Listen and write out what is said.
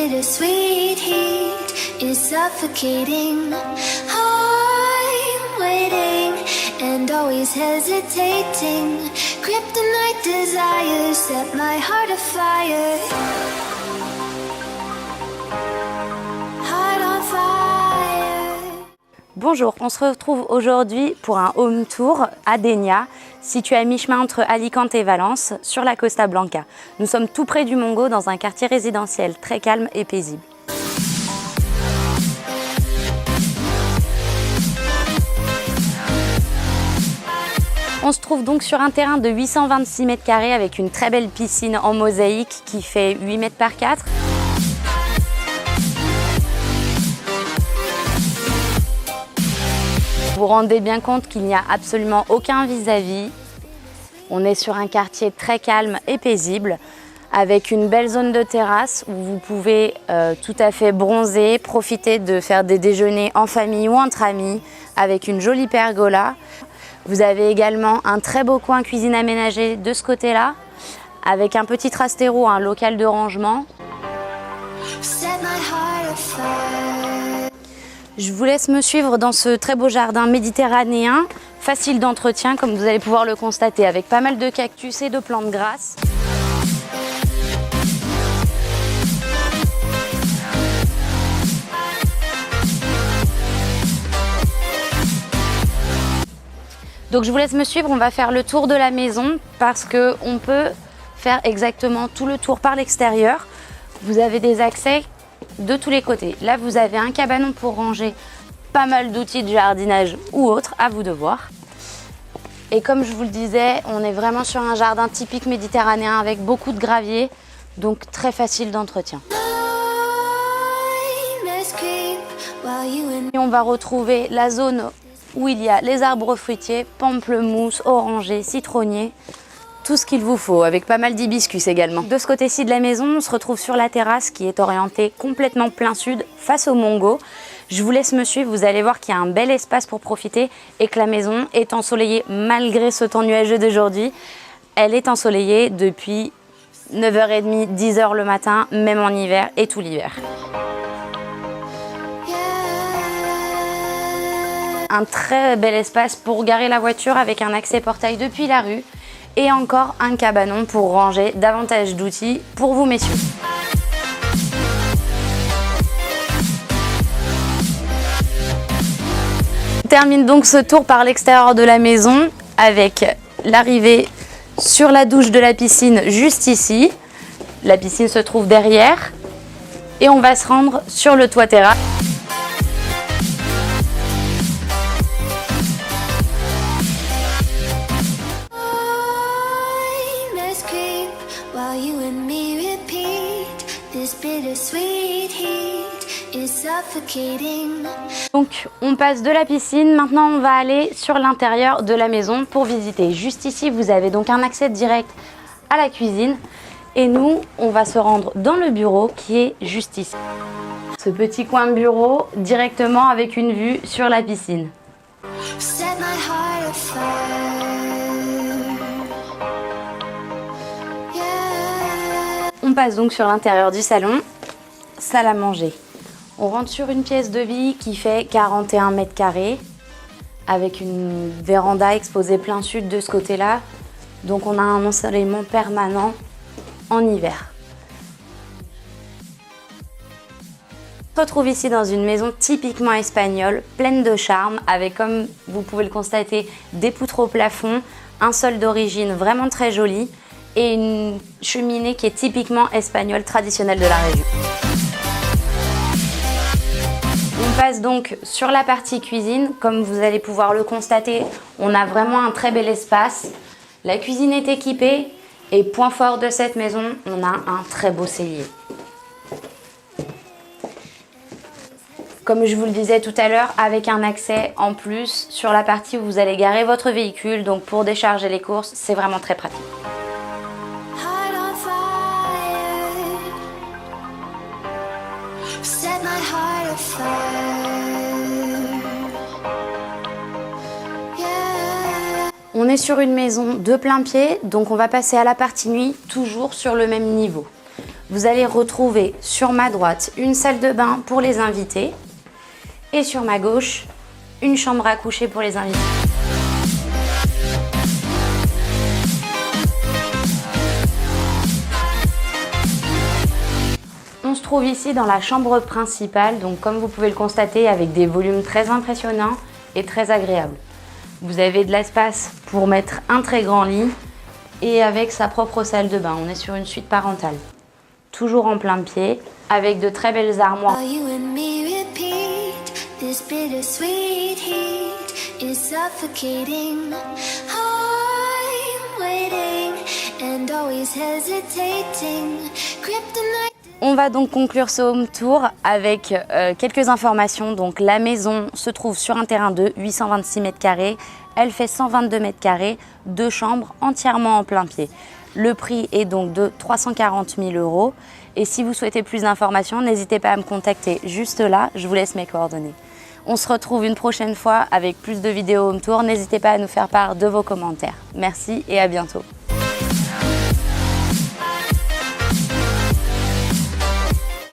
bittersweet heat is suffocating. I'm waiting and always hesitating. Kryptonite desires set my heart afire. Heart on fire. Bonjour, on se retrouve aujourd'hui pour un home tour à Dénia, situé à mi-chemin entre Alicante et Valence, sur la Costa Blanca. Nous sommes tout près du Mongo, dans un quartier résidentiel très calme et paisible. On se trouve donc sur un terrain de 826 mètres carrés avec une très belle piscine en mosaïque qui fait 8 mètres par 4. Vous vous rendez bien compte qu'il n'y a absolument aucun vis-à-vis. On est sur un quartier très calme et paisible avec une belle zone de terrasse où vous pouvez tout à fait bronzer, profiter de faire des déjeuners en famille ou entre amis avec une jolie pergola. Vous avez également un très beau coin cuisine aménagé de ce côté-là avec un petit trastero, un local de rangement. Je vous laisse me suivre dans ce très beau jardin méditerranéen, facile d'entretien comme vous allez pouvoir le constater, avec pas mal de cactus et de plantes grasses. Donc je vous laisse me suivre, on va faire le tour de la maison parce qu'on peut faire exactement tout le tour par l'extérieur. Vous avez des accès de tous les côtés. Là, vous avez un cabanon pour ranger pas mal d'outils de jardinage ou autres, à vous de voir. Et comme je vous le disais, on est vraiment sur un jardin typique méditerranéen avec beaucoup de gravier, donc très facile d'entretien. Et on va retrouver la zone où il y a les arbres fruitiers, pamplemousse, orangers, citronniers, tout ce qu'il vous faut, avec pas mal d'hibiscus également. De ce côté-ci de la maison, on se retrouve sur la terrasse qui est orientée complètement plein sud, face au Mongo. Je vous laisse me suivre, vous allez voir qu'il y a un bel espace pour profiter et que la maison est ensoleillée malgré ce temps nuageux d'aujourd'hui. Elle est ensoleillée depuis 9h30, 10h le matin, même en hiver et tout l'hiver. Un très bel espace pour garer la voiture avec un accès portail depuis la rue et encore un cabanon pour ranger davantage d'outils pour vous messieurs. On termine donc ce tour par l'extérieur de la maison avec l'arrivée sur la douche de la piscine juste ici. La piscine se trouve derrière et on va se rendre sur le toit terrasse. Donc on passe de la piscine, maintenant on va aller sur l'intérieur de la maison pour visiter. Juste ici vous avez donc un accès direct à la cuisine et nous on va se rendre dans le bureau qui est juste ici. Ce petit coin de bureau directement avec une vue sur la piscine. On passe donc sur l'intérieur du salon, salle à manger. On rentre sur une pièce de vie qui fait 41 mètres carrés avec une véranda exposée plein sud de ce côté-là. Donc on a un ensoleillement permanent en hiver. On se retrouve ici dans une maison typiquement espagnole, pleine de charme, avec, comme vous pouvez le constater, des poutres au plafond, un sol d'origine vraiment très joli et une cheminée qui est typiquement espagnole, traditionnelle de la région. On passe donc sur la partie cuisine. Comme vous allez pouvoir le constater, on a vraiment un très bel espace. La cuisine est équipée et point fort de cette maison, on a un très beau cellier. Comme je vous le disais tout à l'heure, avec un accès en plus sur la partie où vous allez garer votre véhicule. Donc pour décharger les courses, c'est vraiment très pratique. On est sur une maison de plein pied, donc on va passer à la partie nuit, toujours sur le même niveau. Vous allez retrouver sur ma droite une salle de bain pour les invités et sur ma gauche une chambre à coucher pour les invités. On se trouve ici dans la chambre principale, donc comme vous pouvez le constater, avec des volumes très impressionnants et très agréables. Vous avez de l'espace pour mettre un très grand lit et avec sa propre salle de bain. On est sur une suite parentale. Toujours en plein pied, avec de très belles armoires. While you and me repeat, this bittersweet heat is suffocating. I'm waiting and always hesitating. Kryptonite. On va donc conclure ce home tour avec quelques informations. Donc la maison se trouve sur un terrain de 826 mètres carrés. Elle fait 122 mètres carrés, 2 chambres entièrement en plein pied. Le prix est donc de 340 000 €. Et si vous souhaitez plus d'informations, n'hésitez pas à me contacter juste là. Je vous laisse mes coordonnées. On se retrouve une prochaine fois avec plus de vidéos home tour. N'hésitez pas à nous faire part de vos commentaires. Merci et à bientôt.